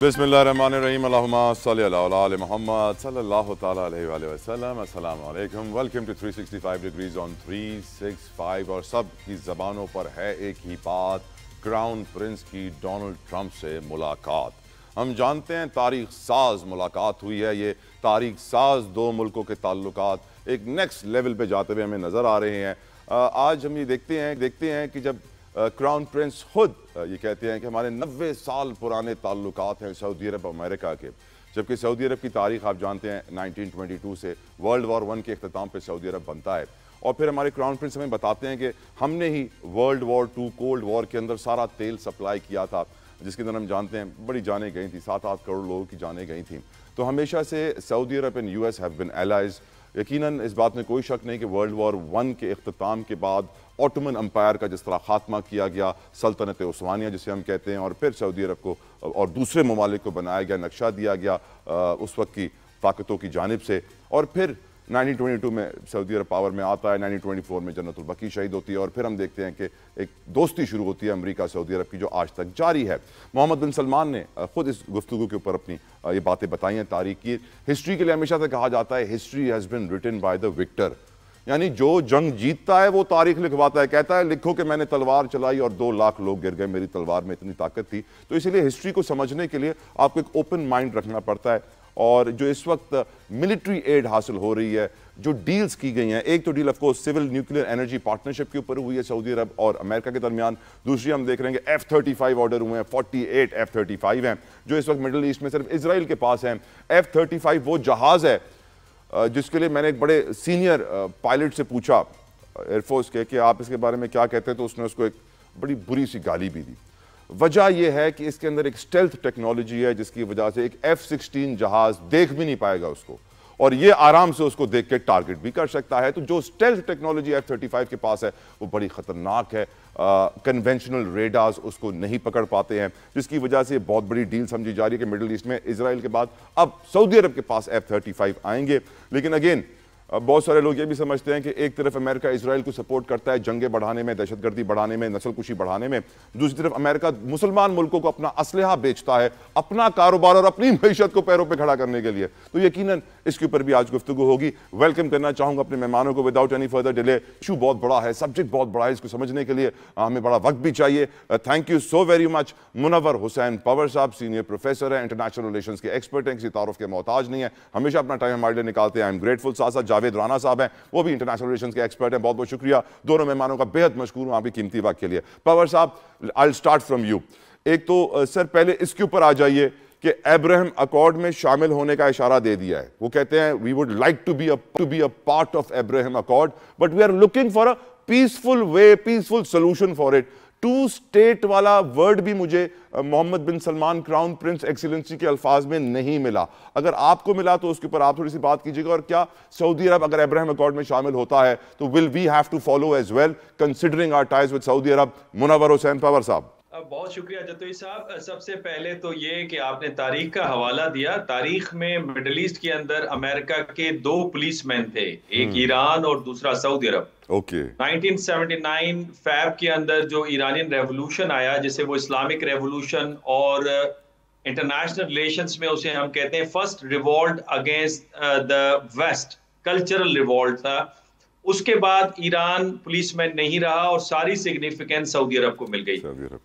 बिस्मिल्लाहिर्रहमानिर्रहीम अल्लाहुम्मा सल्ली अला मुहम्मद सल्लल्लाहु तआला अलैहि वसल्लम। अस्सलामु अलैकुम। Welcome to 365 degrees on 365। और सब की ज़बानों पर है एक ही बात, क्राउन प्रिंस की डोनाल्ड ट्रंप से मुलाकात। हम जानते हैं तारीख साज मुलाकात हुई है। ये तारीख साज दो मुल्कों के ताल्लुकात एक नेक्स्ट लेवल पे जाते हुए हमें नज़र आ रहे हैं। आज हम ये देखते हैं कि जब क्राउन प्रिंस खुद ये कहते हैं कि हमारे 90 साल पुराने ताल्लुकात हैं सऊदी अरब अमेरिका के, जबकि सऊदी अरब की तारीख आप जानते हैं 1922 से वर्ल्ड वॉर 1 के अख्ताम पर सऊदी अरब बनता है। और फिर हमारे क्राउन प्रिंस हमें बताते हैं कि हमने ही वर्ल्ड वॉर 2 कोल्ड वॉर के अंदर सारा तेल सप्लाई किया था, जिसके अंदर हम जानते हैं बड़ी जानें गई थी, 7-8 करोड़ लोगों की जानें गई थी। तो हमेशा से Saudi Arab and US have been allies. यकीनन इस बात में कोई शक नहीं कि वर्ल्ड वॉर 1 के अख्ताम के बाद ऑटोमन अम्पायर का जिस तरह खात्मा किया गया, सल्तनत उस्मानिया जिसे हम कहते हैं, और फिर सऊदी अरब को और दूसरे ममालिक को बनाया गया, नक्शा दिया गया उस वक्त की ताकतों की जानिब से। और फिर 1922 में सऊदी अरब पावर में आता है, 1924 में जन्नतुल बकी शहीद होती है, और फिर हम देखते हैं कि एक दोस्ती शुरू होती है अमेरिका सऊदी अरब की, जो आज तक जारी है। मोहम्मद बिन सलमान ने खुद इस गुफ्तगू के ऊपर अपनी ये बातें बताई हैं। तारीख की हिस्ट्री के लिए हमेशा से कहा जाता है history has been written by the victor, यानी जो जंग जीतता है वो तारीख लिखवाता है, कहता है लिखो कि मैंने तलवार चलाई और 2 लाख लोग गिर गए, मेरी तलवार में इतनी ताकत थी। तो इसीलिए हिस्ट्री को समझने के लिए आपको एक ओपन माइंड रखना पड़ता है। और जो इस वक्त मिलिट्री एड हासिल हो रही है, जो डील्स की गई हैं, एक तो deal of course civil nuclear energy partnership के ऊपर हुई है सऊदी अरब और अमेरिका के दरमियान, दूसरी हम देख रहे हैं कि F-35 ऑर्डर हुए हैं, 48 F-35 हैं जो इस वक्त मिडल ईस्ट में सिर्फ इसराइल के पास हैं। F-35 वो जहाज़ है जिसके लिए मैंने एक बड़े सीनियर पायलट से पूछा एयरफोर्स के कि आप इसके बारे में क्या कहते हैं, तो उसने उसको एक बड़ी बुरी सी गाली भी दी। वजह यह है कि इसके अंदर एक स्टेल्थ टेक्नोलॉजी है जिसकी वजह से एक F-16 जहाज देख भी नहीं पाएगा उसको, और ये आराम से उसको देख के टारगेट भी कर सकता है। तो जो स्टेल्थ टेक्नोलॉजी F-35 के पास है वो बड़ी खतरनाक है। कन्वेंशनल रेडार्स उसको नहीं पकड़ पाते हैं, जिसकी वजह से बहुत बड़ी डील समझी जा रही है कि मिडिल ईस्ट में इसराइल के बाद अब सऊदी अरब के पास F-35 आएंगे। लेकिन अगेन बहुत सारे लोग ये भी समझते हैं कि एक तरफ अमेरिका इसराइल को सपोर्ट करता है जंगें बढ़ाने में, दहशतगर्दी बढ़ाने में, नस्लकुशी बढ़ाने में, दूसरी तरफ अमेरिका मुसलमान मुल्कों को अपना असलहा बेचता है अपना कारोबार और अपनी मैशत को पैरों पे खड़ा करने के लिए। तो यकीनन इसके ऊपर भी आज गुफ्तगू होगी। वेलकम करना चाहूंगा अपने मेहमानों को without any further delay. Issue बहुत बड़ा है, सब्जेक्ट बहुत बड़ा है, इसको समझने के लिए हमें बड़ा वक्त भी चाहिए। Thank you so very much. Munawar Hussain Pawar साहब सीनियर प्रोफेसर है, इंटरनेशनल रिलेशंस के एक्सपर्ट हैं, किसी तारुफ के मोहताज नहीं है, हमेशा अपना टाइम हमारे लिए निकालते हैं। I am grateful. साथ साथ जावेद राना साहब हैं, वो भी इंटरनेशनल रिलेशंस के एक्सपर्ट हैं। बहुत बहुत शुक्रिया दोनों मेहमानों का, बेहद मशकूर हूं आपकी कीमती वक्त के लिए। पवर साहब I will start from you. एक तो सर पहले इसके ऊपर आ जाइए कि अब्राहम अकॉर्ड में शामिल होने का इशारा दे दिया है। वो कहते हैं we would like to be a part of Abraham accord but we are looking for a peaceful way, peaceful solution for it. 2 state वाला वर्ड भी मुझे Mohammed bin Salman crown prince excellency के अल्फाज में नहीं मिला। अगर आपको मिला तो उसके ऊपर आप थोड़ी सी बात कीजिएगा। और क्या सऊदी अरब अगर अब्राहम अकॉर्ड में शामिल होता है तो will we have to follow as well considering our ties with Saudi Arab? Munawar Hussain Pawar साहब। बहुत शुक्रिया जतोई साहब। सबसे पहले तो ये कि आपने तारीख का हवाला दिया। तारीख में मिडल ईस्ट के अंदर अमेरिका के 2 पुलिसमैन थे, एक ईरान और दूसरा सऊदी अरब। ओके 1979 फैब के अंदर जो ईरानियन रेवोल्यूशन आया, जिसे वो इस्लामिक रेवोल्यूशन और इंटरनेशनल रिलेशंस में उसे हम कहते हैं first revolt against the west, cultural revolt था। उसके बाद ईरान पुलिसमैन नहीं रहा और सारी सिग्निफिकेंस सऊदी अरब को मिल गई।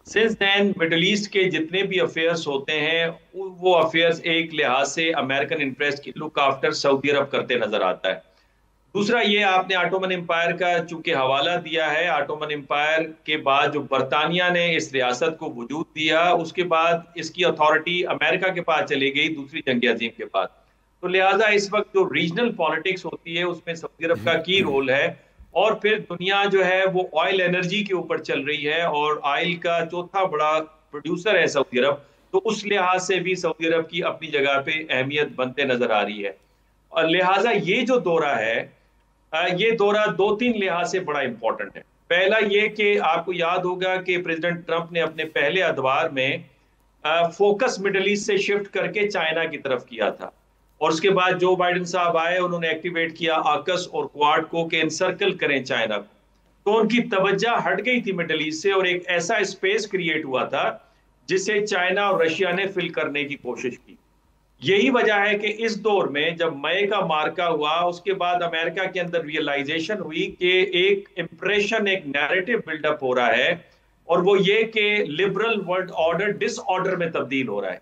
सिंस देन मिडिल ईस्ट के जितने भी अफेयर्स होते हैं वो अफेयर्स एक लिहाज से अमेरिकन इंटरेस्ट की लुक आफ्टर सऊदी अरब करते नजर आता है। दूसरा ये आपने ऑटोमन एम्पायर का चूंकि हवाला दिया है, ऑटोमन एम्पायर के बाद जो बरतानिया ने इस रियासत को वजूद दिया, उसके बाद इसकी अथॉरिटी अमेरिका के पास चली गई दूसरी जंग अजीम के बाद। तो लिहाजा इस वक्त जो रीजनल पॉलिटिक्स होती है उसमें सऊदी अरब का की रोल है। और फिर दुनिया जो है वो ऑयल एनर्जी के ऊपर चल रही है और ऑयल का चौथा बड़ा प्रोड्यूसर है सऊदी अरब। तो उस लिहाज से भी सऊदी अरब की अपनी जगह पे अहमियत बनते नजर आ रही है। और लिहाजा ये जो दौरा है, ये दौरा 2-3 लिहाज से बड़ा इंपॉर्टेंट है। पहला ये कि आपको याद होगा कि प्रेसिडेंट ट्रंप ने अपने पहले अदवार में फोकस मिडल ईस्ट से शिफ्ट करके चाइना की तरफ किया था, और उसके बाद जो बाइडेन साहब आए उन्होंने एक्टिवेट किया आकस और क्वाड को कि एनसर्कल करें चाइना को। तो उनकी तवज्जो हट गई थी मिडल ईस्ट से और एक ऐसा स्पेस क्रिएट हुआ था जिसे चाइना और रशिया ने फिल करने की कोशिश की। यही वजह है कि इस दौर में जब मई का मार्का हुआ, उसके बाद अमेरिका के अंदर रियलाइजेशन हुई कि एक इंप्रेशन, एक नैरेटिव बिल्डअप हो रहा है, और वो ये कि लिबरल वर्ल्ड ऑर्डर डिसऑर्डर में तब्दील हो रहा है।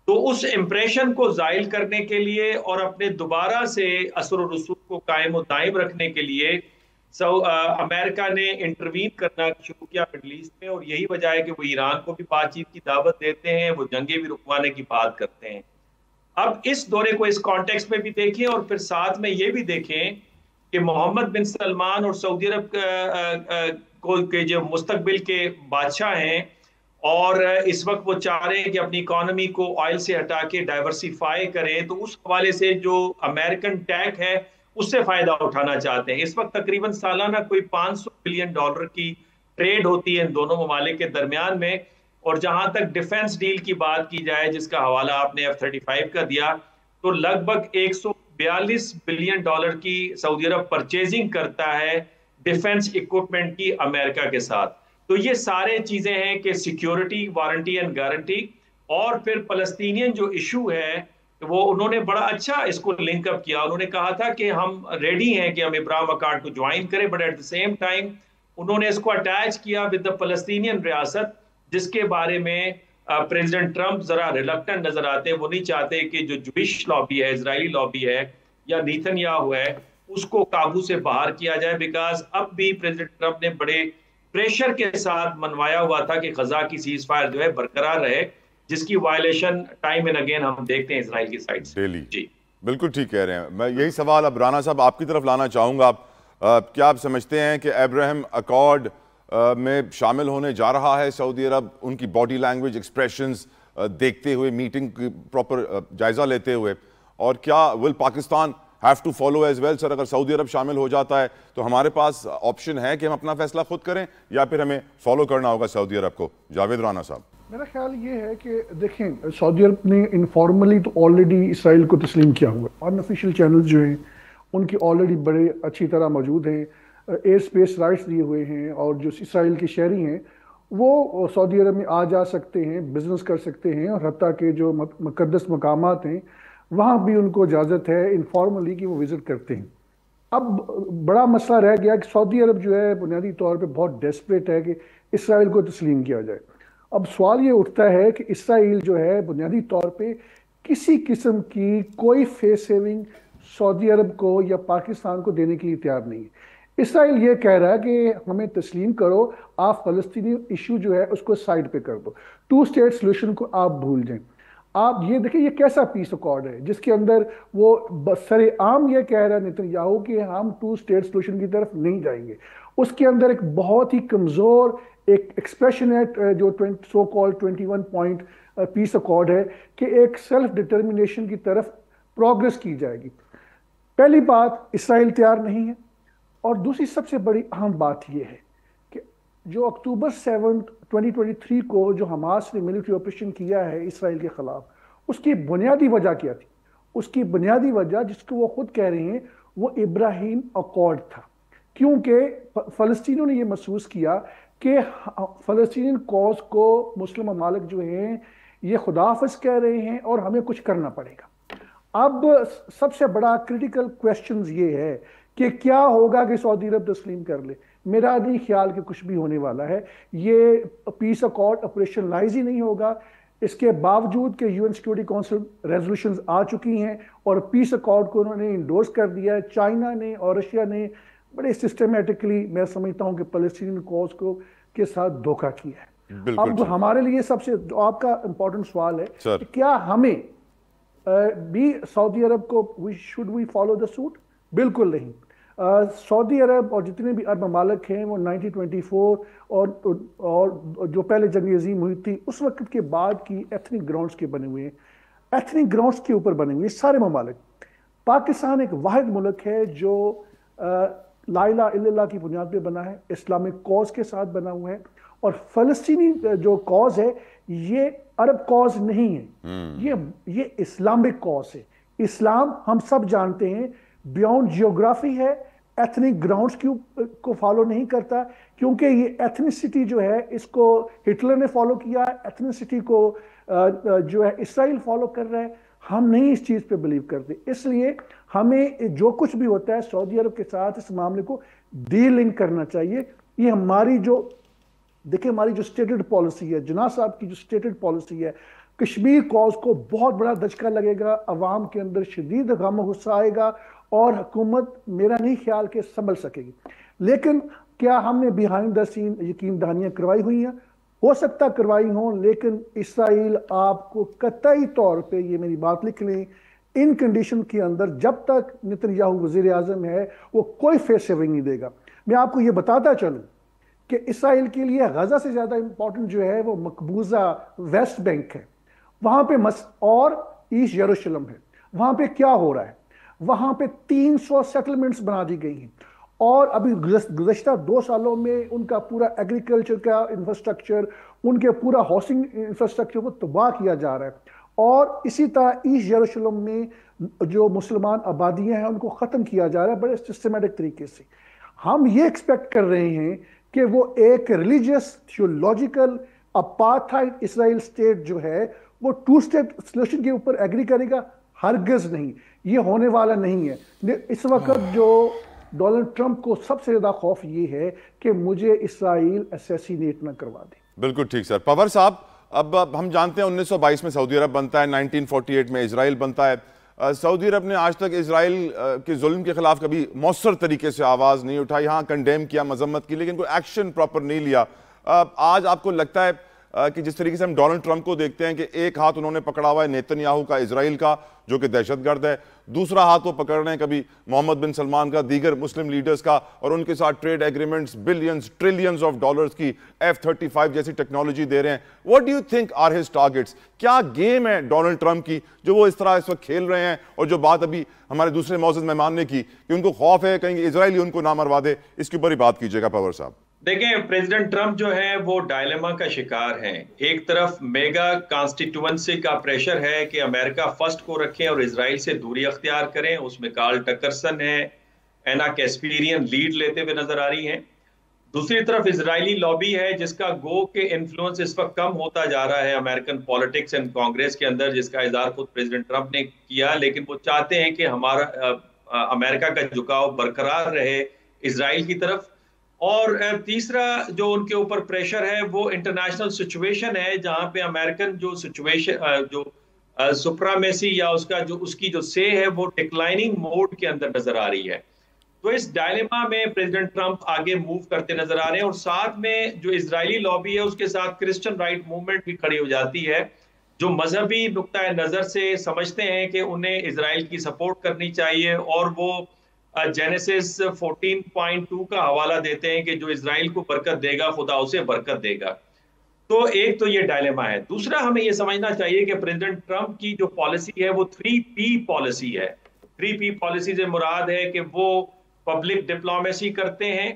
तो उस इंप्रेशन को जाहिल करने के लिए और अपने दोबारा से असर और रसूख को कायम और दायम रखने के लिए अमेरिका ने इंटरवीन करना शुरू किया मिडल ईस्ट में, और यही वजह है कि वो ईरान को भी बातचीत की दावत देते हैं, वो जंगे भी रुकवाने की बात करते हैं। अब इस दौरे को इस कॉन्टेक्स्ट में भी देखें, और फिर साथ में ये भी देखें कि मोहम्मद बिन सलमान और सऊदी अरब को के जो मुस्तकबिल के बादशाह हैं, और इस वक्त वो चाह रहे हैं कि अपनी इकोनॉमी को ऑयल से हटा के डाइवर्सिफाई करें, तो उस हवाले से जो अमेरिकन टैग है उससे फायदा उठाना चाहते हैं। इस वक्त तकरीबन सालाना कोई $500 बिलियन की ट्रेड होती है इन दोनों ममालिक के दरमियान में। और जहां तक डिफेंस डील की बात की जाए, जिसका हवाला आपने F-35 का दिया, तो लगभग $142 बिलियन की सऊदी अरब परचेजिंग करता है डिफेंस इक्विपमेंट की अमेरिका के साथ। तो ये सारे चीजें हैं कि सिक्योरिटी, वारंटी एंड गारंटी, और फिर फलस्तीनियन जो इशू है वो उन्होंने बड़ा अच्छा इसको लिंकअप किया। उन्होंने कहा था कि हम रेडी हैं कि हम इब्राहिम अकॉर्ड को ज्वाइन करें, but at the same time उन्होंने इसको अटैच किया विद द फलस्तीनियन रियासत, जिसके बारे में प्रेसिडेंट ट्रंप जरा रिलक्टेंट नजर आते हैं। वो नहीं चाहते कि जो जुडिश लॉबी है, इजरायली लॉबी है या नेतन्याहू है, उसको काबू से बाहर किया जाए, बिकॉज अब भी प्रेसिडेंट ट्रंप ने बड़े प्रेशर के साथ मनवाया हुआ था कि गजा की सीज फायर जो है बरकरार रहे, जिसकी वायलेशन टाइम एंड अगेन हम देखते हैं इजराइल की साइड से। डेली जी बिल्कुल ठीक कह रहे हैं। मैं यही सवाल अब राना साहब आपकी तरफ लाना चाहूँगा। क्या आप समझते हैं कि अब्राहम अकॉर्ड में शामिल होने जा रहा है सऊदी अरब, उनकी बॉडी लैंग्वेज, एक्सप्रेशंस देखते हुए, मीटिंग की प्रॉपर जायजा लेते हुए, और क्या will Pakistan have to follow as well? Sir, अगर सऊदी अरब शामिल हो जाता है तो हमारे पास ऑप्शन है कि हम अपना फैसला खुद करें, या फिर हमें फॉलो करना होगा सऊदी अरब को? जावेद राना साहब। मेरा ख्याल ये है कि देखें, सऊदी अरब ने इनफॉर्मली तो ऑलरेडी इसराइल को तस्लीम किया हुआ है। अनऑफिशियल चैनल्स जो हैं उनकी ऑलरेडी बड़े अच्छी तरह मौजूद हैं, एयर स्पेस राइट्स दिए हुए हैं, और जो इसराइल के शहरी हैं वो सऊदी अरब में आ जा सकते हैं, बिजनेस कर सकते हैं, और हत्ता के जो मुकद्दस मकामात हैं वहाँ भी उनको इजाज़त है इनफॉर्मली कि वो विज़िट करते हैं। अब बड़ा मसला रह गया कि सऊदी अरब जो है बुनियादी तौर पे बहुत डेस्परेट है कि इसराइल को तस्लीम किया जाए। अब सवाल ये उठता है कि इसराइल जो है बुनियादी तौर पे किसी किस्म की कोई फेस सेविंग सऊदी अरब को या पाकिस्तान को देने के लिए तैयार नहीं है। इसराइल ये कह रहा है कि हमें तस्लीम करो, आप फलस्तीनी इशू जो है उसको साइड पे कर दो, 2 स्टेट सोल्यूशन को आप भूल जाएं। आप ये देखिए ये कैसा पीस अकॉर्ड है जिसके अंदर वो सरेआम ये कह रहा है नेतन्याहू कि हम 2 स्टेट सोल्यूशन की तरफ नहीं जाएंगे। उसके अंदर एक बहुत ही कमज़ोर एक एक्सप्रेशन है जो so called 21 point peace accord है कि एक सेल्फ डिटर्मिनेशन की तरफ प्रोग्रेस की जाएगी। पहली बात, इसराइल तैयार नहीं है, और दूसरी सबसे बड़ी अहम बात यह है कि जो अक्टूबर 7, 2023 को जो हमास ने मिलिट्री ऑपरेशन किया है इसराइल के खिलाफ, उसकी बुनियादी वजह क्या थी? उसकी बुनियादी वजह, जिसको वो खुद कह रहे हैं, वो इब्राहिम अकॉर्ड था। क्योंकि फ़लस्तीनियों ने यह महसूस किया कि फ़लस्तीनी कॉज को मुस्लिम ममालिक जो हैं ये खुदाफिज कह रहे हैं और हमें कुछ करना पड़ेगा। अब सबसे बड़ा क्रिटिकल क्वेश्चन ये है कि क्या होगा कि सऊदी अरब तस्लीम कर ले। मेरा नहीं ख्याल कि कुछ भी होने वाला है। ये पीस अकॉर्ड ऑपरेशनलाइज ही नहीं होगा, इसके बावजूद कि यूएन सिक्योरिटी काउंसिल रेजोल्यूशंस आ चुकी हैं और पीस अकॉर्ड को उन्होंने इंडोर्स कर दिया है। चाइना ने और रशिया ने बड़े सिस्टमेटिकली, मैं समझता हूँ कि फ़लस्तीनी कॉज को के साथ धोखा किया है। अब हमारे लिए सबसे जो आपका इंपॉर्टेंट सवाल है कि क्या हमें भी सऊदी अरब को should we follow the suit? बिल्कुल नहीं। सऊदी अरब और जितने भी अरब ममालिक हैं वो 1924 और जो पहले जंग अजीम हुई थी उस वक्त के बाद की एथनिक ग्राउंड्स के बने हुए हैं, एथनिक ग्राउंड्स के ऊपर बने हुए सारे ममालिक। पाकिस्तान एक वाहिद मुल्क है जो ला इलाहा इल्लल्लाह की बुनियाद पे बना है, इस्लामिक कॉज के साथ बना हुआ है, और फ़लस्तीनी जो कॉज है ये अरब कॉज नहीं है, ये इस्लामिक कॉज है। इस्लाम हम सब जानते हैं बियॉन्ड जियोग्राफी है, एथनिक ग्राउंड्स को फॉलो नहीं करता, क्योंकि ये एथनिसिटी जो है इसको हिटलर ने फॉलो किया, एथनिसिटी को जो है इसराइल फॉलो कर रहा है। हम नहीं इस चीज पे बिलीव करते, इसलिए हमें जो कुछ भी होता है सऊदी अरब के साथ इस मामले को डीलिंक करना चाहिए। ये हमारी जो देखिए हमारी जो स्टेटेड पॉलिसी है, जिन्ना साहब की जो स्टेटेड पॉलिसी है, कश्मीर कॉज को बहुत बड़ा धचका लगेगा, अवाम के अंदर शदीद गम गुस्सा आएगा और हुकूमत मेरा नहीं ख्याल के संभल सकेगी। लेकिन क्या हमने बिहाइंड द सीन यकीन दहानियां करवाई हुई हैं? हो सकता करवाई हो, लेकिन इसराइल आपको कतई तौर पे, ये मेरी बात लिख लें, इन कंडीशन के अंदर जब तक नेतन्याहू वजीर आजम है वो कोई फेस सेविंग नहीं देगा। मैं आपको ये बताता चलूं कि इसराइल के लिए गजा से ज्यादा इंपॉर्टेंट जो है वो मकबूजा वेस्ट बैंक है, वहां पे और ईस्ट यरूशलेम है। वहां पे क्या हो रहा है? वहां पे 300 सेटलमेंट्स बना दी गई हैं और अभी गुज़श्ता 2 सालों में उनका पूरा एग्रीकल्चर का इंफ्रास्ट्रक्चर, उनके पूरा हाउसिंग इंफ्रास्ट्रक्चर को तबाह किया जा रहा है। और इसी तरह ईस्ट यरूशलेम में जो मुसलमान आबादियां हैं उनको ख़त्म किया जा रहा है बड़े सिस्टमेटिक तरीके से। हम ये एक्सपेक्ट कर रहे हैं कि वो एक religious theological apartheid Israel state जो है वो 2 स्टेट सोल्यूशन के ऊपर एग्री करेगा? हरगिज़ नहीं, ये होने वाला नहीं है। इस वक्त जो डोनाल्ड ट्रंप को सबसे ज्यादा खौफ ये है कि मुझे इसराइल असैसिनेट ना करवा दे। बिल्कुल ठीक सर। पवार साहब, अब हम जानते हैं 1922 में सऊदी अरब बनता है, 1948 में इजराइल बनता है। सऊदी अरब ने आज तक इजराइल के जुल्म के खिलाफ कभी मौसर तरीके से आवाज़ नहीं उठाई, हाँ कंडेम किया, मजम्मत की, लेकिन कोई एक्शन प्रॉपर नहीं लिया। आज आपको लगता है कि जिस तरीके से हम डोनाल्ड ट्रंप को देखते हैं कि एक हाथ उन्होंने पकड़ा हुआ है नेतन्याहू का, इजराइल का, जो कि दहशतगर्द है, दूसरा हाथ वो पकड़ रहे हैं कभी मोहम्मद बिन सलमान का, दीगर मुस्लिम लीडर्स का, और उनके साथ trade agreements, billions trillions of dollars की F-35 जैसी टेक्नोलॉजी दे रहे हैं। What do you think are his targets? क्या गेम है डोनाल्ड ट्रंप की जो वो इस तरह इस वक्त खेल रहे हैं? और जो बात अभी हमारे दूसरे मौजूद मेहमान ने की कि उनको खौफ है कहीं इजराइल उनको ना मरवा दे, इसके ऊपर ही बात कीजिएगा पवार साहब। देखें, प्रेसिडेंट ट्रंप जो है वो डायलेमा का शिकार हैं। एक तरफ मेगा कॉन्स्टिट्यूएंसी का प्रेशर है कि अमेरिका फर्स्ट को रखें और इजराइल से दूरी अख्तियार करें। उसमें कार्ल टकरसन है, एना कैस्पीरियन लीड लेते हुए नजर आ रही हैं। दूसरी तरफ इजरायली लॉबी है जिसका गो के इन्फ्लुएंस इस वक्त कम होता जा रहा है अमेरिकन पॉलिटिक्स एंड कांग्रेस के अंदर, जिसका इजहार खुद प्रेसिडेंट ट्रंप ने किया। लेकिन वो चाहते हैं कि हमारा अमेरिका का झुकाव बरकरार रहे इजराइल की तरफ। और तीसरा जो उनके ऊपर प्रेशर है वो इंटरनेशनल सिचुएशन है, जहां पे अमेरिकन जो सिचुएशन जो सुप्रीमेसी या उसकी जो से है वो डिक्लाइनिंग मोड के अंदर नजर आ रही है। तो इस डायलेमा में प्रेसिडेंट ट्रंप आगे मूव करते नजर आ रहे हैं। और साथ में जो इजरायली लॉबी है उसके साथ क्रिश्चियन राइट मूवमेंट भी खड़ी हो जाती है, जो मजहबी नुक्ता नजर से समझते हैं कि उन्हें इजराइल की सपोर्ट करनी चाहिए, और वो जेनेसिस 14.2 का हवाला देते हैं कि जो इजराइल को बरकत देगा खुदा उसे बरकत देगा। तो एक तो ये डायलेमा है। दूसरा, हमें ये समझना चाहिए कि प्रेसिडेंट ट्रंप की जो पॉलिसी है वो 3P पॉलिसी है। 3P पॉलिसी से मुराद है कि वो पब्लिक डिप्लोमेसी करते हैं,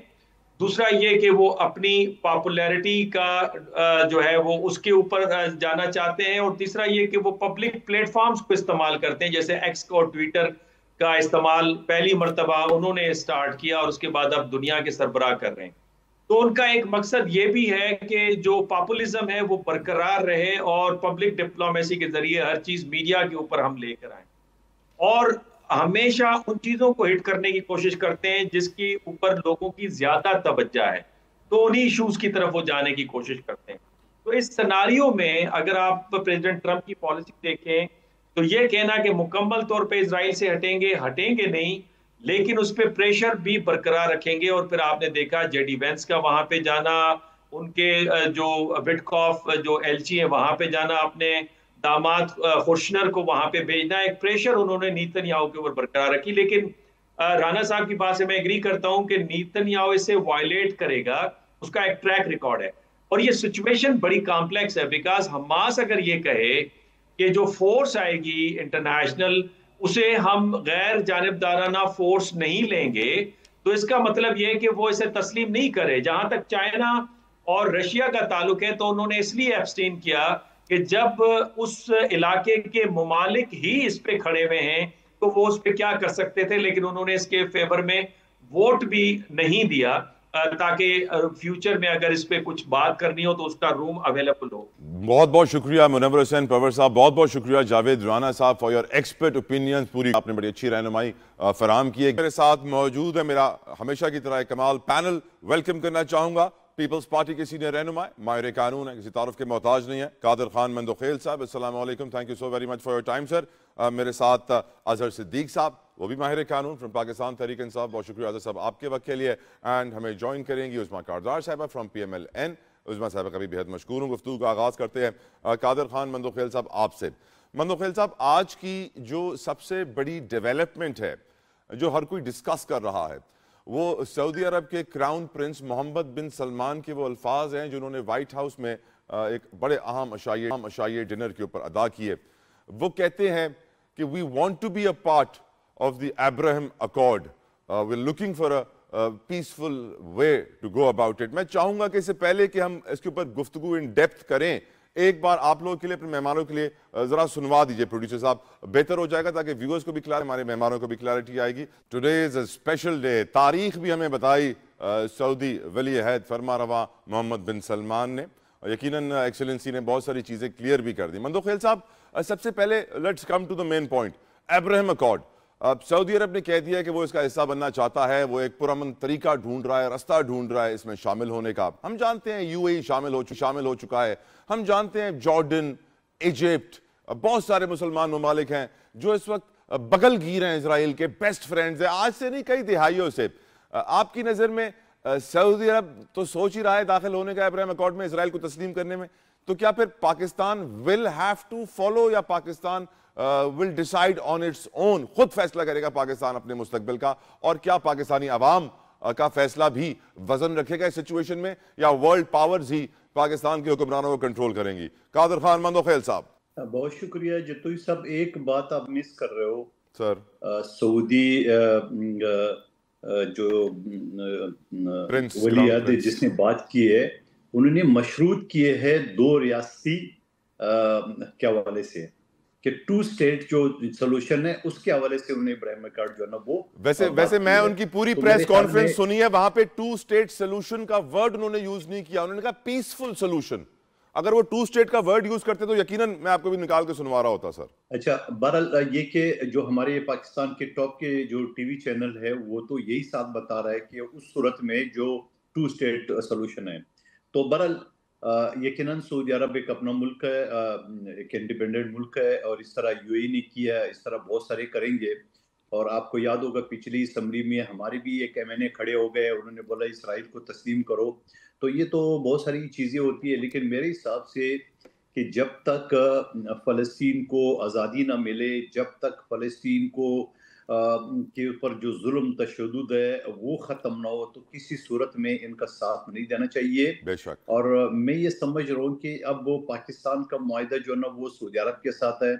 दूसरा ये कि वो अपनी पॉपुलैरिटी का जो है वो उसके ऊपर जाना चाहते हैं, और तीसरा ये कि वो पब्लिक प्लेटफॉर्म्स को इस्तेमाल करते हैं, जैसे एक्स और ट्विटर का इस्तेमाल पहली मर्तबा उन्होंने स्टार्ट किया और उसके बाद अब दुनिया के सरबराह कर रहे हैं। तो उनका एक मकसद ये भी है कि जो पॉपुलिज्म है वो बरकरार रहे और पब्लिक डिप्लोमेसी के जरिए हर चीज मीडिया के ऊपर हम लेकर आए, और हमेशा उन चीजों को हिट करने की कोशिश करते हैं जिसके ऊपर लोगों की ज्यादा तवज्जो है, तो उन्हीं इश्यूज की तरफ वो जाने की कोशिश करते हैं। तो इस सिनारियो में अगर आप प्रेसिडेंट ट्रंप की पॉलिसी देखें तो ये कहना कि मुकम्मल तौर पे इजराइल से हटेंगे नहीं, लेकिन उस पर प्रेशर भी बरकरार रखेंगे। और फिर आपने देखा जेडी वेंस का वहां पे जाना, उनके जो विटकॉफ जो एलची है वहां पे जाना, अपने दामाद खुशनर को वहां पे भेजना, एक प्रेशर उन्होंने नेतन्याहू के ऊपर बरकरार रखी। लेकिन राना साहब की बात से मैं एग्री करता हूं कि नेतन्याहू इसे वायलेट करेगा, उसका एक ट्रैक रिकॉर्ड है। और ये सिचुएशन बड़ी कॉम्प्लेक्स है, बिकॉज हमास अगर ये कहे कि जो फोर्स आएगी इंटरनेशनल उसे हम गैर जानिबदाराना फोर्स नहीं लेंगे, तो इसका मतलब यह है कि वो इसे तस्लीम नहीं करे। जहां तक चाइना और रशिया का ताल्लुक है तो उन्होंने इसलिए एब्सटेन किया कि जब उस इलाके के ममालिक ही इस पे खड़े हुए हैं तो वो उस पे क्या कर सकते थे, लेकिन उन्होंने इसके फेवर में वोट भी नहीं दिया, ताकि फ्यूचर में अगर इस पे कुछ बात करनी हो तो उसका रूम अवेलेबल हो। बहुत बहुत शुक्रिया मुनव्वर हुसैन परवर साहब, बहुत बहुत शुक्रिया जावेद राना साहब फॉर योर एक्सपर्ट ओपिनियन। पूरी आपने बड़ी अच्छी रहनुमाई फराम की है। मेरे साथ मौजूद है मेरा हमेशा की तरह कमाल पैनल। वेलकम करना चाहूंगा पीपल्स पार्टी के सीनियर रहनुमा, माहिर कानून है, किसी तारुफ के मोहताज नहीं है, कादिर खान मंदोखेल साहब। अस्सलाम वालेकुम, thank you so very much for your time sir. मेरे साथ अजहर सिद्दीक साहब, वो भी माहिर कानून फ्रॉम पाकिस्तान तहरीक इंसाफ, बहुत शुक्रिया अजहर साहब आपके वक्त के लिए। एंड हमें ज्वाइन करेंगी उस्मा कारदार साहबा फ्रॉम PMLN। उस्मा साहब का भी बेहद मशकूर हूँ। गुफ्तगू का आगाज़ करते हैं कादिर खान मंदोखेल साहब आपसे। मंदोखेल साहब, आज की जो सबसे बड़ी डेवलपमेंट है जो हर कोई डिस्कस कर रहा है, वो सऊदी अरब के crown Prince Mohammad bin Salman के वो अल्फाज हैं जिन्होंने वाइट हाउस में एक बड़े अहम अशाये डिनर के ऊपर अदा किए। वो कहते हैं कि we want to be a part of the Abraham accord, we are looking for a peaceful way to go about it. मैं चाहूंगा कि इससे पहले कि हम इसके ऊपर गुफ्तगू इन डेप्थ करें, एक बार आप लोगों के लिए, अपने मेहमानों के लिए जरा सुनवा दीजिए प्रोड्यूसर साहब, बेहतर हो जाएगा ताकि व्यूअर्स को भी क्लियर, हमारे मेहमानों को भी क्लैरिटी आएगी। Today is a special day. तारीख भी हमें बताई सऊदी वली अहद फरमा रवा मोहम्मद बिन सलमान ने, और यकीनन एक्सेलेंसी ने बहुत सारी चीजें क्लियर भी कर दी। मंदोखेल साहब, सबसे पहले let's come to the main point, Abraham accord. अब सऊदी अरब ने कह दिया कि वो इसका हिस्सा बनना चाहता है, वो एक पुरअमन तरीका ढूंढ रहा है, रास्ता ढूंढ रहा है इसमें शामिल होने का। हम जानते हैं UAE शामिल हो चुका है, हम जानते हैं जॉर्डन, इजिप्ट, बहुत सारे मुसलमान ममालिक हैं जो इस वक्त बगलगीर हैं, इसराइल के बेस्ट फ्रेंड्स हैं, आज से नहीं कई दिहाइयों से। आपकी नज़र में सऊदी अरब तो सोच ही रहा है दाखिल होने का अब्राहम अकॉर्ड में, इसराइल को तस्लीम करने में, तो क्या फिर Pakistan will have to follow, या Pakistan will decide on its own, खुद फैसला करेगा पाकिस्तान अपने मुस्तकबिल का? और क्या पाकिस्तानी अवाम का फैसला भी वजन रखेगा इस सिचुएशन में, या वर्ल्ड पावर्स ही पाकिस्तान के हुक्मरानों को कंट्रोल करेंगी? कादिर खान मंदोखेल साहब। बहुत शुक्रिया जितू सब। एक बात आप मिस कर रहे हो सर। सऊदी जो वली अहद जिसने बात की है, उन्होंने मशरूत किए हैं दो रियासती के हवाले से, कि 2 स्टेट जो सोल्यूशन है उसके हवाले से उन्हें इब्राहिम अकॉर्ड जो है ना वो वैसे मैं उनकी पूरी प्रेस कॉन्फ्रेंस सुनी है, वहां पे 2 स्टेट सोल्यूशन का वर्ड उन्होंने यूज नहीं किया, उन्होंने कहा पीसफुल सोल्यूशन। अगर वो 2 स्टेट का वर्ड यूज करते तो यकीनन मैं आपको भी निकाल के सुनवा रहा होता सर। अच्छा, बहरहाल ये कि जो हमारे पाकिस्तान के टॉप के जो टीवी चैनल है वो तो यही साथ बता रहा है कि उस सूरत में जो 2 स्टेट सोल्यूशन है, तो बहरहाल यकीनन सऊदी अरब एक अपना मुल्क है, एक इंडिपेंडेंट मुल्क है, और इस तरह UAE ने किया, इस तरह बहुत सारे करेंगे। और आपको याद होगा पिछली असम्बली में हमारे भी एक MNA खड़े हो गए, उन्होंने बोला इसराइल को तस्लीम करो। तो ये तो बहुत सारी चीज़ें होती है, लेकिन मेरे हिसाब से कि जब तक फ़लस्तीन को आज़ादी ना मिले, जब तक फ़लस्तीन को के ऊपर जो जुल्म तशद्दुद है वो ख़त्म ना हो, तो किसी सूरत में इनका साथ नहीं देना चाहिए। बेशक। और मैं ये समझ रहा हूँ कि अब वो पाकिस्तान का मुआहिदा जो है ना वो सऊदी अरब के साथ है,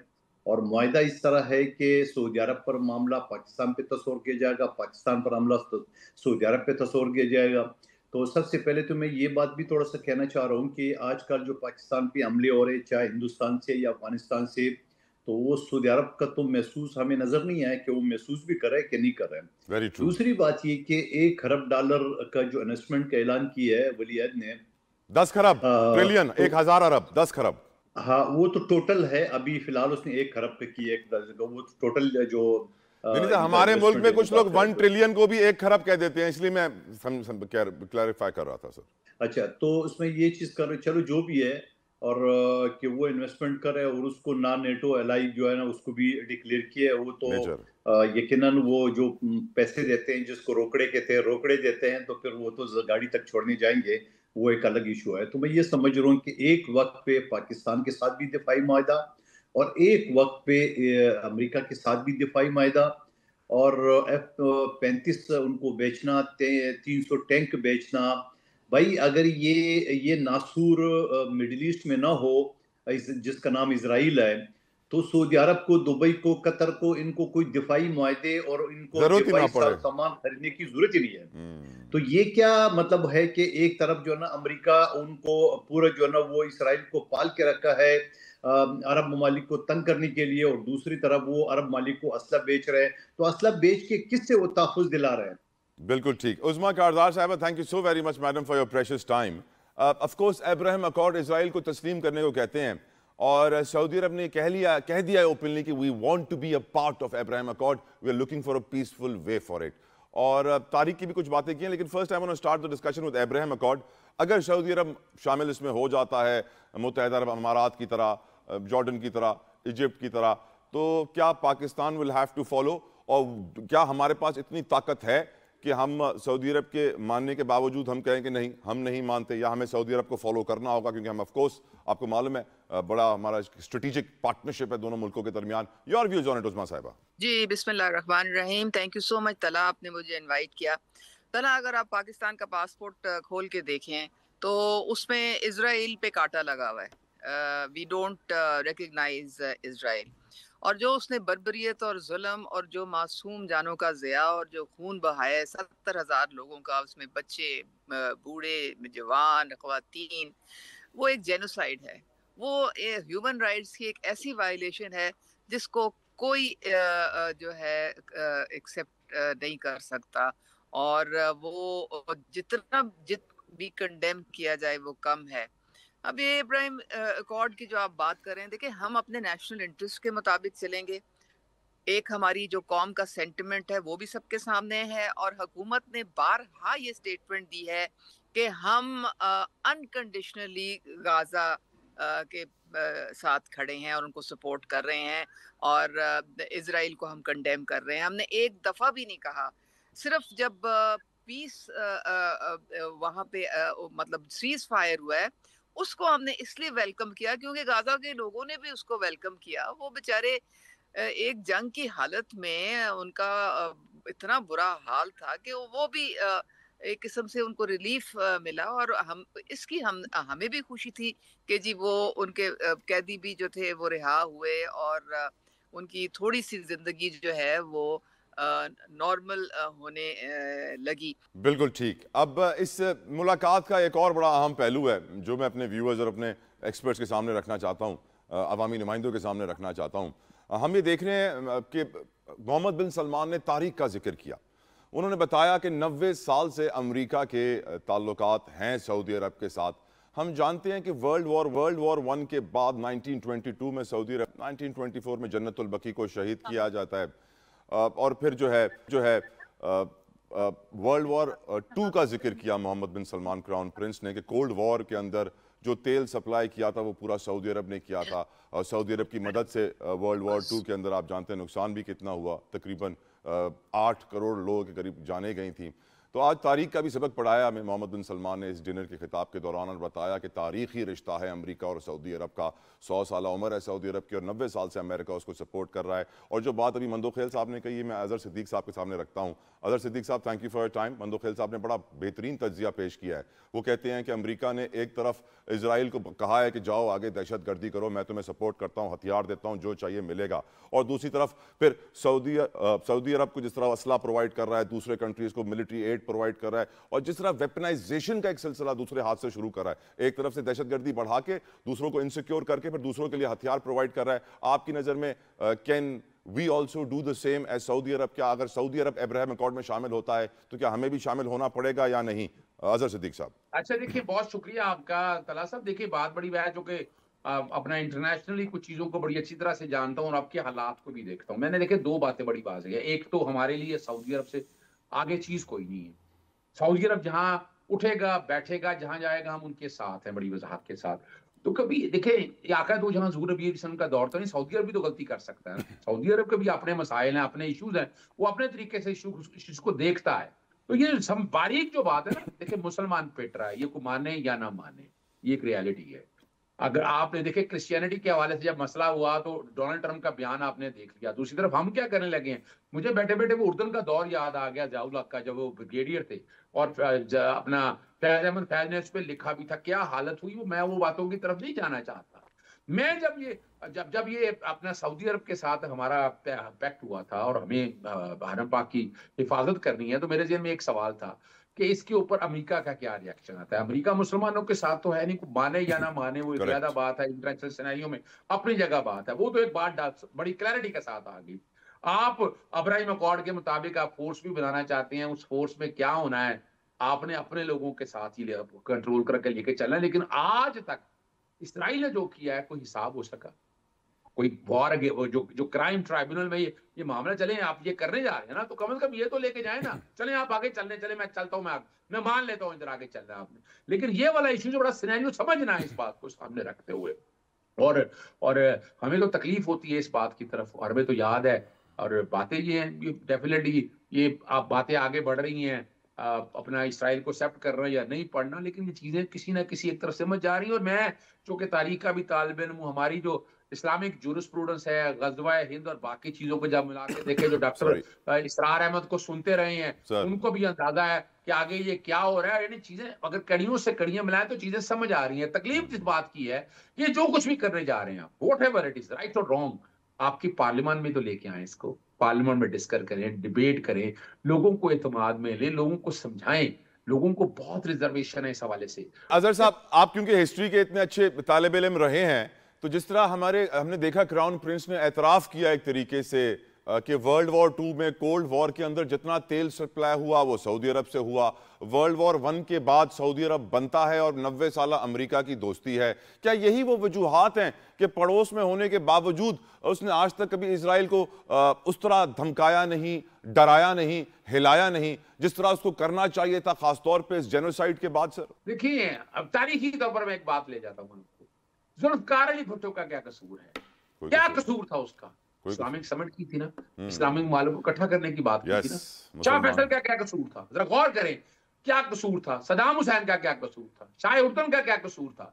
और मुआहिदा इस तरह है कि सऊदी अरब पर मामला पाकिस्तान पे तस्वर किया जाएगा, पाकिस्तान पर मामला सऊदी अरब पे तस्वर किया जाएगा। तो सबसे पहले तो मैं ये बात भी थोड़ा सा कहना चाह रहा हूँ कि आजकल जो पाकिस्तान पे हमले हो रहे, चाहे हिंदुस्तान से या अफगानिस्तान से, तो वो सऊदी अरब का तो महसूस हमें नजर नहीं आया कि वो महसूस भी कर रहे हैं कि नहीं कर रहे हैं। दूसरी बात ये कि $1 खरब का जो इन्वेस्टमेंट का ऐलान किया है वली अहद ने, 10 खरब ट्रिलियन, 1000 अरब, 10 खरब। हाँ, वो तो टोटल है, अभी फिलहाल उसने 1 खरब का किया है, वो टोटल जो हमारे मुल्क में कुछ लोग 1 ट्रिलियन को भी 1 खरब कह देते हैं, इसलिए मैं क्लैरिफाई कर रहा था सर। अच्छा, तो उसमें ये चीज कर, चलो जो भी है, और कि वो इन्वेस्टमेंट करे, और उसको ना नेटो एलाई जो है ना उसको भी डिक्लेयर किया है। वो तो यकीनन वो जो पैसे देते हैं, जिसको रोकड़े कहते हैं, रोकड़े देते हैं, तो फिर वो तो गाड़ी तक छोड़ने जाएंगे, वो एक अलग इशू है। तो मैं ये समझ रहा हूँ कि एक वक्त पे पाकिस्तान के साथ भी दिफाई माहिदा, और एक वक्त पे अमेरिका के साथ भी दिफाई माहिदा, और F-35 उनको बेचना, 300 टैंक बेचना। भाई अगर ये नासूर मिडिल ईस्ट में ना हो, जिसका नाम इजराइल है, तो सऊदी अरब को, दुबई को, कतर को, इनको कोई दिफाई मुआहदे और इनको दिफाई सामान खरीदने की जरूरत ही नहीं है। तो ये क्या मतलब है कि एक तरफ जो है ना अमेरिका उनको पूरा जो है ना वो इसराइल को पाल के रखा है अरब ममालिक को तंग करने के लिए, और दूसरी तरफ वो अरब मालिक को असला बेच रहे हैं। तो असला बेच के किससे वो तहफ़्फ़ुज़ दिला रहे हैं? बिल्कुल ठीक। उस्मा कारदार साहब, thank you so very much madam for your precious time. Of course Abraham accord Israel को तस्लीम करने को कहते हैं और सऊदी अरब ने कह दिया है ओपनली कि we want to be a part of Abraham accord, we are looking for a peaceful way for it. और तारीख की भी कुछ बातें की हैं, लेकिन first I want to start the discussion with Abraham accord. अगर सऊदी अरब शामिल इसमें हो जाता है, मुत्तहिदा अरब अमारात की तरह, जॉर्डन की तरह, इजिप्ट की तरह, तो क्या Pakistan will have to follow? और क्या हमारे पास इतनी ताकत है कि हम सऊदी अरब के मानने के बावजूद हम कहें कि नहीं, हम नहीं मानते, या हमें सऊदी अरब को फॉलो करना होगा? क्योंकि हम ऑफ कोर्स, आपको मालूम है, बड़ा हमारा स्ट्रेटेजिक पार्टनरशिप है दोनों मुल्कों के दरमियान। योर व्यूज ऑन इट उस्मा साहिबा। जी, बिस्मिल्लाहिर्रहमानिर्रहीम। थैंक यू सो मच तला, आपने मुझे इनवाइट किया। तला, अगर आप पाकिस्तान का पासपोर्ट खोल के देखें तो उसमें इजराइल पे कांटा लगा हुआ है। We don't recognise Israel. और जो उसने बर्बरियत और जुल्म और जो मासूम जानों का ज़िया और जो खून बहाया 70,000 लोगों का, उसमें बच्चे, बूढ़े, जवान, ख़वातीन, वो एक जेनोसाइड है। वो ह्यूमन राइट्स की एक ऐसी वायलेशन है जिसको कोई जो है एक्सेप्ट नहीं कर सकता। और वो जित भी कंडेम किया जाए वो कम है। अब ये इब्राहिम अकॉर्ड की जो आप बात कर रहे हैं, देखिए, हम अपने नेशनल इंटरेस्ट के मुताबिक चलेंगे। एक हमारी जो कौम का सेंटिमेंट है वो भी सबके सामने है, और हुकूमत ने बारहा ये स्टेटमेंट दी है कि हम अनकंडीशनली गाजा के साथ खड़े हैं और उनको सपोर्ट कर रहे हैं, और इजराइल को हम कंडेम कर रहे हैं। हमने एक दफ़ा भी नहीं कहा। सिर्फ जब पीस वहाँ पे मतलब सीज फायर हुआ है, उसको हमने इसलिए वेलकम किया क्योंकि गाजा के लोगों ने भी उसको वेलकम किया। वो बेचारे एक जंग की हालत में उनका इतना बुरा हाल था कि वो भी एक किस्म से उनको रिलीफ मिला, और हमें भी खुशी थी कि जी वो उनके कैदी भी जो थे वो रिहा हुए, और उनकी थोड़ी सी जिंदगी जो है वो नॉर्मल होने लगी। बिल्कुल ठीक। अब इस मुलाकात का एक और बड़ा अहम पहलू है जो मैं अपने व्यूअर्स और अपने एक्सपर्ट्स के सामने रखना चाहता हूँ, अवामी नुमाइंदों के सामने रखना चाहता हूँ। हम ये देख रहे हैं कि मोहम्मद बिन सलमान ने तारीख का जिक्र किया। उन्होंने बताया कि 90 साल से अमेरिका के ताल्लुकात हैं सऊदी अरब के साथ। हम जानते हैं कि वर्ल्ड वॉर 1 के बाद 1922 में सऊदी अरब, 1924 में जन्नतुल बकी को शहीद किया जाता है, और फिर जो है वर्ल्ड वॉर 2 का जिक्र किया Mohammad bin Salman crown Prince ने कि कोल्ड वॉर के अंदर जो तेल सप्लाई किया था वो पूरा सऊदी अरब ने किया था, और सऊदी अरब की मदद से वर्ल्ड वॉर 2 के अंदर आप जानते हैं नुकसान भी कितना हुआ, तकरीबन 8 करोड़ लोगों के करीब जाने गई थी। तो आज तारीख का भी सबक पढ़ाया हमें मोहम्मद बिन सलमान ने इस डिनर के खिताब के दौरान, और बताया कि तारीखी रिश्ता है अमेरिका और सऊदी अरब का। 100 साल उम्र है सऊदी अरब की और 90 साल से अमेरिका उसको सपोर्ट कर रहा है। और जो बात अभी मंदोखेल साहब ने कही, मैं अजहर सिद्दीक साहब के सामने रखता हूँ। अजहर सिद्दीक साहब, thank you for your time. Mandokhel साहब ने बड़ा बेहतरीन तज्जिया पेश किया है। वो कहते हैं कि अमेरिका ने एक तरफ इजराइल को कहा है कि जाओ आगे दहशत गर्दी करो, मैं तुम्हें सपोर्ट करता हूँ, हथियार देता हूँ, जो चाहिए मिलेगा, और दूसरी तरफ फिर सऊदी अरब को जिस तरह असला प्रोवाइड कर रहा है, दूसरे कंट्रीज को मिलिट्री एड प्रोवाइड कर रहा है, और जिस तरह वेपनाइजेशन का एक सिलसिला दूसरे हाथ से शुरू कर रहा है, एक तरफ से दहशतगर्दी बढ़ा के दूसरों को इनसिक्योर करके फिर दूसरों के लिए हथियार प्रोवाइड कर रहा है। आपकी नजर में can we also do the same as Saudi Arabia? क्या अगर सऊदी अरब अब्राहम अकॉर्ड में शामिल होता है तो क्या हमें भी शामिल होना पड़ेगा या नहीं? अजहर सिद्दीक साहब। अच्छा, देखिए, बहुत शुक्रिया आपका तला साहब। देखिए, बात बड़ी है जो कि अपना इंटरनेशनली कुछ चीजों को बड़ी अच्छी तरह से जानता हूँ और आपके हालात को भी देखता हूँ। मैंने देखिए 2 बातें बड़ी बात है। एक तो हमारे लिए सऊदी अरब से आगे चीज कोई नहीं है। सऊदी अरब जहां उठेगा बैठेगा, जहां जाएगा, हम उनके साथ हैं बड़ी वजाहत के साथ। तो कभी देखिए आका तो जहां ज़ूर रबी का दौर तो नहीं, सऊदी अरब भी तो गलती कर सकता है। सऊदी अरब के भी अपने मसाइल हैं, अपने इश्यूज हैं, वो अपने तरीके से इश्यूज को देखता है। तो ये बारीक जो बात है ना, देखिए मुसलमान पिट रहा है, ये को माने या ना माने, ये एक रियलिटी है। अगर आपने देखे क्रिश्चियनिटी के हवाले से जब मसला हुआ तो डोनाल्ड ट्रंप का बयान आपने देख लिया। दूसरी तरफ हम क्या करने लगे हैं, मुझे बैठे बैठे वो उर्दन का दौर याद आ गया, जाउल हक का, जब वो ब्रिगेडियर थे और अपना फैज अहमद फैज ने उस पर लिखा भी था, क्या हालत हुई। मैं वो बातों की तरफ नहीं जाना चाहता। मैं जब ये अपना सऊदी अरब के साथ हमारा पैक्ट हुआ था और हमें हरम पाक की हिफाजत करनी है, तो मेरे ज़हन में एक सवाल था कि इसके ऊपर अमेरिका का क्या रिएक्शन आता है। अमेरिका मुसलमानों के साथ तो है नहीं, माने या ना माने वो एक ज्यादा बात है, इंटरनेशनल सिनेरियो में अपनी जगह बात है। वो तो एक बात बड़ी क्लैरिटी के साथ आ गई। आप अब्राहिम अकॉर्ड के मुताबिक आप फोर्स भी बनाना चाहते हैं, उस फोर्स में क्या होना है, आपने अपने लोगों के साथ ही कंट्रोल करके लेके चलना है। लेकिन आज तक इसराइल ने जो किया है कोई हिसाब हो सका? कोई वॉर जो क्राइम ट्राइब्यूनल में ये मामला चले, आप ये करने जा रहे हैं ना, तो कम से कम ये तो लेके जाए ना, चले आप आगे चले, मैं चलता हूँ, मैं मान लेता हूँ इधर आगे चल रहा है आपने, लेकिन ये वाला इश्यू जो बड़ा सिनेरियो समझना है इस बात को सामने रखते हुए। और हमें तो तकलीफ होती है इस बात की तरफ, और हमें तो याद है, और बातें ये हैं, ये डेफिनेटली ये आप बातें आगे बढ़ रही हैं, अपना इसराइल को एक्सेप्ट कर रहे हैं या नहीं पढ़ना, लेकिन ये चीजें किसी ना किसी एक तरफ समझ जा रही है। और मैं चूंकि तारीख का भी तालिब इल्म हूं, हमारी जो इस्लामिक जूरिस्प्रूडेंस है, गज़वा हिंद और बाकी चीजों को जब मिला के देखे, जो डॉक्टर इसरार अहमद को सुनते रहे हैं, उनको भी अंदाजा है कि आगे ये क्या हो रहा है। यानी चीजें अगर कड़ियों से कड़ियां मिलाएं तो चीजें समझ आ रही हैं। तकलीफ इस बात की है कि जो कुछ भी करने जा रहे हैं आप, व्हाटएवर इट इज, राइट और रॉन्ग, आपकी पार्लियामेंट में तो लेके आए इसको, पार्लियामेंट में डिस्कस करें, डिबेट करें, लोगों को एतमाद में लें, लोगों को समझाएं। लोगों को बहुत रिजर्वेशन है इस हवाले से। अजहर साहब, आप क्योंकि हिस्ट्री के इतने अच्छे तालिब इल्म रहे हैं, तो जिस तरह हमने देखा क्राउन प्रिंस ने एतराफ किया एक तरीके से कि वर्ल्ड वॉर 2 में, कोल्ड वॉर के अंदर जितना तेल सप्लाई हुआ वो सऊदी अरब से हुआ, वर्ल्ड वॉर 1 के बाद सऊदी अरब बनता है और 90 साल अमेरिका की दोस्ती है। क्या यही वो वजूहात हैं कि पड़ोस में होने के बावजूद उसने आज तक कभी इसराइल को उस तरह धमकाया नहीं, डराया नहीं, हिलाया नहीं जिस तरह उसको करना चाहिए था, खासतौर पर इस जेनोसाइड के बाद? सर देखिए, अब तारीखी तौर पर मैं एक बात ले जाता हूँ, जुल्फकार अली भुट्टो का क्या कसूर है? क्या कसूर था उसका? इस्लामिक समिट की थी ना, इस्लामिक मालों को इकट्ठा करने की बात की थी ना। शाह फैसल का क्या कसूर था? जरा गौर करें, क्या कसूर था? सदाम हुसैन का क्या कसूर था? शाह उर्दन का क्या कसूर था?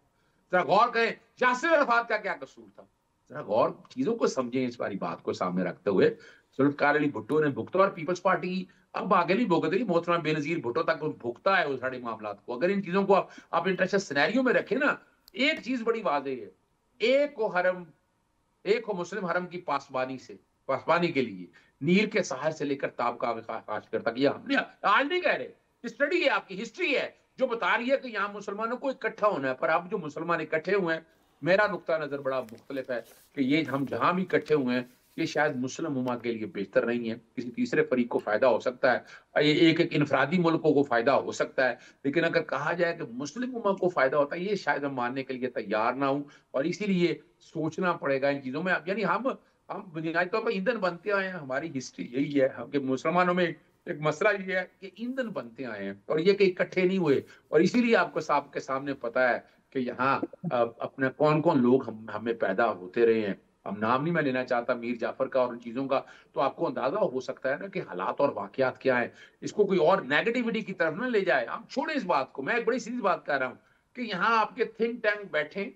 जरा गौर करें, यासिर अरफात का क्या कसूर था? जरा गौर, चीजों को समझें इस बारी बात को सामने रखते हुए। जुल्फकार अली भुट्टो ने भुगता और पीपल्स पार्टी अब आगे नहीं भुगत रही, मोहतरमा बेनजीर भुट्टो तक भुगता है उस सारे मामला को। अगर इन चीजों को आप इंटरेस्टेड सिनेरियो में रखें ना, एक चीज बड़ी वाज़ेह है, एक हो मुस्लिम हरम की पासबानी के लिए नील के साहर से लेकर ताब का काशगर तक, ये हमने आज नहीं कह रहे, स्टडी है, आपकी हिस्ट्री है जो बता रही है कि यहाँ मुसलमानों को इकट्ठा होना है। पर अब जो मुसलमान इकट्ठे हुए हैं, मेरा नुक्ता नजर बड़ा मुख्तलिफ है कि ये हम जहां भी इकट्ठे हुए हैं, ये शायद मुस्लिम उम्मा के लिए बेहतर नहीं है, किसी तीसरे फरीक को फायदा हो सकता है, ये एक इनफरादी मुल्कों को फायदा हो सकता है, लेकिन अगर कहा जाए कि मुस्लिम उम्मा को फायदा होता है, ये शायद हम मानने के लिए तैयार ना हूं। और इसीलिए सोचना पड़ेगा इन चीजों में। यानी हम बुनियादी तौर पर ईंधन बनते आए हैं, हमारी हिस्ट्री यही है कि मुसलमानों में एक मसला ये है कि ईंधन बनते आए हैं और ये कि इकट्ठे नहीं हुए। और इसीलिए आपको सबके सामने पता है कि यहाँ अपने कौन कौन लोग हमें पैदा होते रहे हैं। हम नाम नहीं मैं लेना चाहता मीर जाफर का और उन चीजों का, तो आपको अंदाजा हो सकता है ना कि हालात और वाकयात क्या है। इसको कोई और नेगेटिविटी की तरफ ना ले जाए, हम छोड़े इस बात को। मैं एक बड़ी सीधी बात कर रहा हूँ कि यहाँ आपके थिंक टैंक बैठे,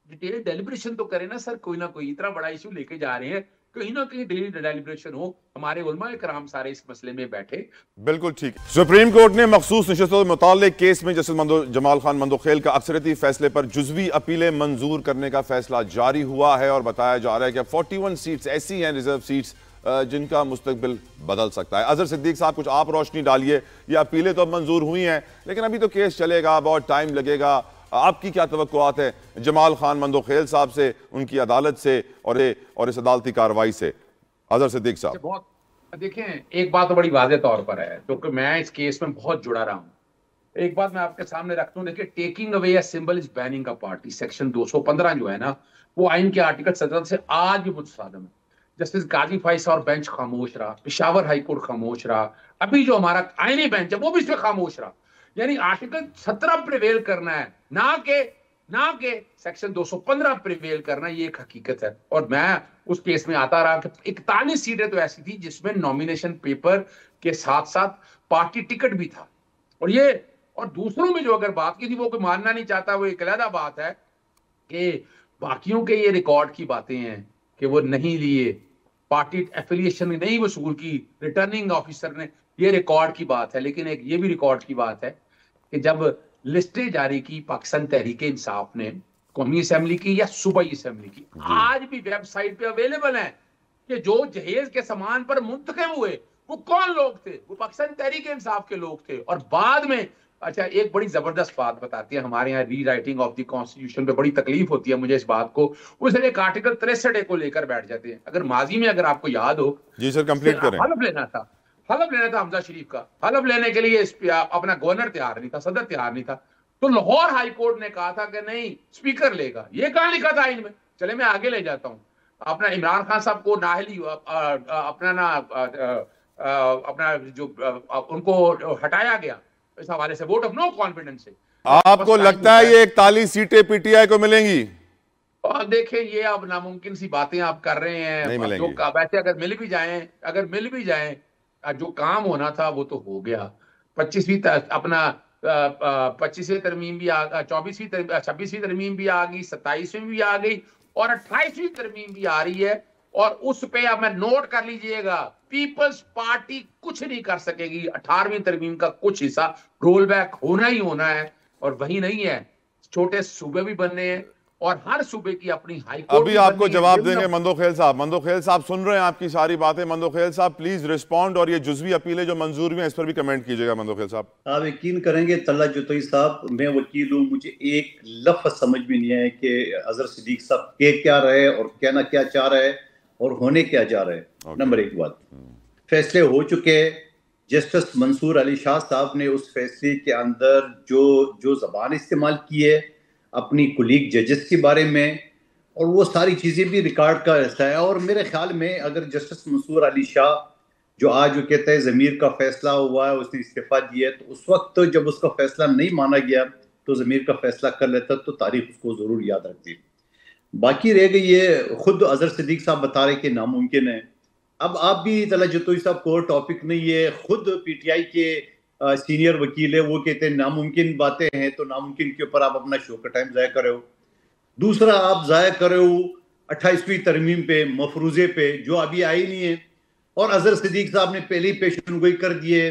डिटेल डेलिब्रेशन तो करें ना सर, कोई ना कोई इतना बड़ा इशू लेके जा रहे हैं, कहीं ना कहीं डेलिब्रेशन हो, हमारे उलमा इकराम सारे इस मसले में बैठे। बिल्कुल ठीक। सुप्रीम कोर्ट ने मखसूस नशिस्तों से मुताल्लिक केस में जस्टिस जमाल खान मंदोखेल का अक्सरियती फैसले पर जुज़वी अपीलें मंजूर करने का फैसला जारी हुआ है और बताया जा रहा है कि 41 सीट्स ऐसी हैं, रिजर्व सीट्स, जिनका मुस्तकबिल बदल सकता है। अजहर सिद्दीक साहब, कुछ आप रोशनी डालिए। ये अपीलें तो अब मंजूर हुई हैं, लेकिन अभी तो केस चलेगा, बहुत टाइम लगेगा। आपकी क्या तवक्कुआत है जमाल खान मंदोखेल साहब से, उनकी अदालत से और इस अदालती कार्रवाई से? अजहर सिद्दीक साहब। बहुत देखें, एक बात तो बड़ी वाज़ेह तौर पर है, क्योंकि मैं इस केस में बहुत जुड़ा रहा हूँ। एक बात मैं आपके सामने रखता हूँ, देखिए, taking away a symbol is banning a party, section 215 जो है ना, वो आइन के आर्टिकल 17 से आज भी मुतसादम है। जस्टिस गाजी फाइसा और बेंच खामोश रहा, पेशावर हाईकोर्ट खामोश रहा, अभी जो हमारा आईनी बेंच है वो भी इसमें खामोश रहा। यानी आर्टिकल 17 प्रिवेल करना है, ना के सेक्शन 215 प्रिवेल करना, ये एक हकीकत है। और मैं उस केस में आता रहा कि 41 सीटें तो ऐसी थी जिसमें नॉमिनेशन पेपर के साथ साथ पार्टी टिकट भी था। और दूसरों में जो अगर बात की थी, वो कोई मानना नहीं चाहता, वो एक अलग बात है कि बाकियों के ये रिकॉर्ड की बातें हैं कि वो नहीं लिए, पार्टी एफिलिएशन नहीं वसूल की, रिटर्निंग ऑफिसर ने, ये रिकॉर्ड की बात है। लेकिन एक ये भी रिकॉर्ड की बात है कि जब लिस्टें जारी की पाकिस्तान तहरीक इंसाफ ने, कौमी असेंबली की या सूबाई असेंबली की, आज भी वेबसाइट पे अवेलेबल है कि जो जहेज के सामान पर मुंतखब हुए वो कौन लोग थे, वो पाकिस्तान तहरीक इंसाफ के लोग थे। और बाद में अच्छा, एक बड़ी जबरदस्त बात बताती है, हमारे यहाँ री राइटिंग ऑफ द कॉन्स्टिट्यूशन पे बड़ी तकलीफ होती है मुझे इस बात को। वो सिर्फ एक आर्टिकल 63 को लेकर बैठ जाते हैं। अगर माजी में अगर आपको याद हो, जी सर, कंप्लीट करें। हलफ लेना था हमजा शरीफ का। हलफ लेने के लिए अपना गवर्नर तैयार नहीं था, सदर तैयार नहीं था, तो लाहौर हाई कोर्ट ने कहा था कि नहीं, स्पीकर लेगा। ये कहां लिखा था इनमें? चले मैं आगे ले जाता हूं। अपना इमरान खान साहब को नाहली अपना जो उनको हटाया गया इस हवाले से, वोट ऑफ नो कॉन्फिडेंस से। आपको लगता है ये 41 सीटें पीटीआई को मिलेंगी? और देखें, ये अब नामुमकिन सी बातें आप कर रहे हैं। नहीं मिलेंगी। जो वैसे अगर मिल भी जाए, जो काम होना था वो तो हो गया। 25वीं अपना 25वीं तरमीम भी आ, 26वीं तरमीम भी आ गई, 27वीं भी आ गई और 28वीं तरमीम भी आ रही है। और उस पे अब मैं नोट कर लीजिएगा, पीपल्स पार्टी कुछ नहीं कर सकेगी। 18वीं तरमीम का कुछ हिस्सा रोल बैक होना ही होना है। और वही नहीं है, छोटे सूबे भी बनने हैं और हर सूबे की अपनी हाई कोर्ट। अभी आपको जवाब देंगे मंदोखेल साहब। मंदोखेल साहब सुन रहे हैं आपकी सारी बातें। मंदोखेल साहब प्लीज रिस्पॉन्ड, और ये जुज़वी अपीलें जो मंजूर हुई हैं इस पर भी कमेंट कीजिएगा। मंदोखेल साहब, आप यकीन करेंगे तल्ला जतोई साहब, मैं वकील हूँ, मुझे एक लफ्ज समझ में नहीं आया कि अजहर सिद्दीक साहब के क्या रहे और कहना क्या चाह रहे और होने क्या जा रहे हैं। नंबर एक बात, फैसले हो चुके। जस्टिस मंसूर अली शाह साहब ने उस फैसले के अंदर जो जबान इस्तेमाल की है अपनी कुलीग जजेस के बारे में, और वो सारी चीज़ें भी रिकॉर्ड का हिस्सा है। और मेरे ख्याल में अगर जस्टिस मंसूर अली शाह जो आज वो कहता है ज़मीर का फैसला हुआ है, उसने इस्तीफा दिया है, तो उस वक्त जब उसका फैसला नहीं माना गया तो ज़मीर का फैसला कर लेता, तो तारीख उसको ज़रूर याद रखती। बाकी रह गई ये, खुद अजहर सिद्दीक साहब बता रहे कि नामुमकिन है। अब आप भी तला जतोई साहब को टॉपिक नहीं है, खुद पीटीआई के सीनियर वकील है, वो कहते हैं नामुमकिन बातें हैं, तो नामुमकिन के ऊपर आप अपना शो का टाइम ज़ाया कर रहे हो। दूसरा, आप ज़ाया कर रहे हो 28वीं तरमीम पे, मफरूज़े पे, जो अभी आई नहीं है। और अजहर सिद्दीक साहब ने पहले ही पेशेनगोई कर दी है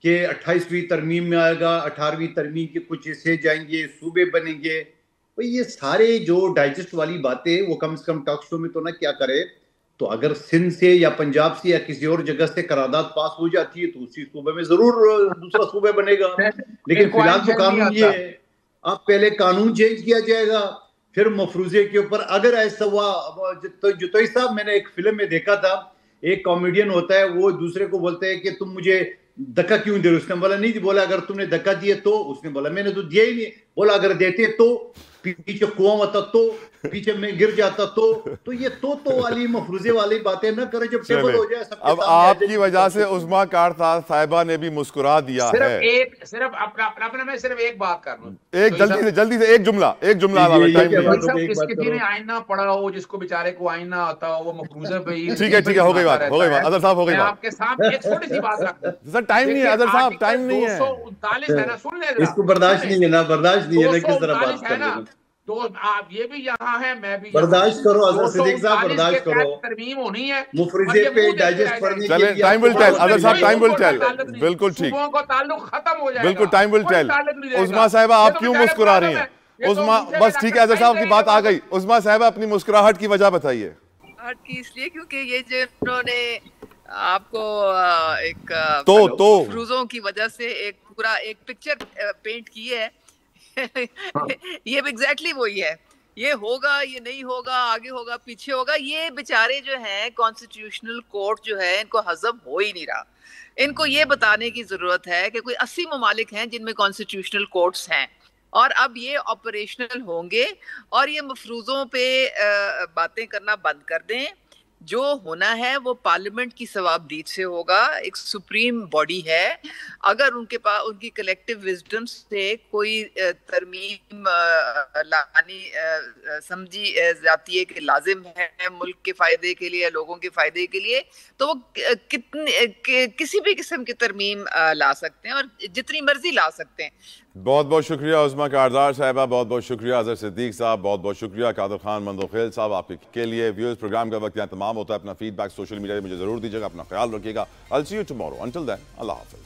कि 28वीं तरमीम में आएगा, 18वीं तरमीम के कुछ हिस्से जाएंगे, सूबे बनेंगे। तो ये सारे जो डाइजेस्ट वाली बातें वो कम से कम टॉक शो में तो ना क्या करे। तो अगर सिंध से या पंजाब से या किसी और जगह से करारदाद पास हो जाती है तो उसी सूबे में जरूर दूसरा सूबे बनेगा। लेकिन फिलहाल तो कानून ये है, आप पहले कानून चेंज किया जाएगा, फिर मफरूजे के ऊपर अगर ऐसा हुआ। तो जतोई साहब, मैंने एक फिल्म में देखा था, एक कॉमेडियन होता है, वो दूसरे को बोलते हैं कि तुम मुझे धक्का क्यों दे रहे हो? उसने बोला नहीं, बोला अगर तुमने धक्का दिए तो। उसने बोला मैंने तो दिया ही नहीं। बोला अगर देते तो, पीछे कुआं होता तो, पीछे में गिर जाता तो ये तो वाली मफरूजे वाली बातें ना करें। जब टेबल हो जाए अब आपकी वजह से उस्मा कारताज साहिबा ने भी मुस्कुरा दिया है। सिर्फ अपना मैं सिर्फ एक बात कर लूं, एक जल्दी से एक जुमला किसी ने आइन ना पढ़ा हो, जिसको बेचारे को आइन ना आता हो, वो मफरूजे पे ही। ठीक है हो गई बात अजहर साहब, हो गई बात। आपके सामने एक छोटी सी बात रख दूं सर, टाइम नहीं है अजहर साहब, टाइम नहीं है। 239 है ना, सुन ले, इसको बर्दाश्त नहीं है ना, बर्दाश्त नहीं है ना, किस तरह बात कर रहे हैं। तो आप ये भी यहाँ है, मैं भी बर्दाश्त करो अजहर सिद्दीक साहब, बर्दाश्त करो। तरमीम होनी है मुफरीजे पे डाइजेस्ट पढ़ने के लिए। टाइम विल टेल अजहर साहब, टाइम विल टेल। बिल्कुल ठीक, का ताल्लुक खत्म हो जाएगा। बिल्कुल टाइम विल टेल। उस्मा साहिबा आप क्यों मुस्कुरा रही हैं? उस्मा, बस ठीक है अजहर साहब की बात आ गई। उस्मा साहिबा अपनी मुस्कुराहट की वजह बताइए। की इसलिए क्योंकि ये जो उन्होंने आपको एक मफरूजों की वजह से एक पूरा एक पिक्चर पेंट की है। ये एग्जैक्टली वही है। ये होगा, ये नहीं होगा, आगे होगा, पीछे होगा। ये बेचारे जो हैं कॉन्स्टिट्यूशनल कोर्ट जो है, इनको हजम हो ही नहीं रहा। इनको ये बताने की जरूरत है कि कोई 80 ममालिक हैं जिनमें कॉन्स्टिट्यूशनल कोर्ट्स हैं और अब ये ऑपरेशनल होंगे और ये मफरूजों पे बातें करना बंद कर दें। जो होना है वो पार्लियामेंट की सवाबदीद से होगा। एक सुप्रीम बॉडी है, अगर उनके पास उनकी कलेक्टिव विजडम से कोई तरमीम लानी समझी जाती है कि लाजिम है मुल्क के फ़ायदे के लिए, लोगों के फ़ायदे के लिए, तो वो किसी भी किस्म की तरमीम ला सकते हैं और जितनी मर्जी ला सकते हैं। बहुत बहुत शुक्रिया उस्मा कारदार साहिबा, बहुत बहुत शुक्रिया अजहर सिद्दीक साहब, बहुत बहुत शुक्रिया कादर खान मंदोखेल साहब आपके लिए। व्यूअर्स, प्रोग्राम का वक्त यहाँ तमाम होता है। अपना फीडबैक सोशल मीडिया में मुझे जरूर दीजिएगा। अपना ख्याल रखिएगा। I will see you tomorrow. Until then, Allah हाफिज़।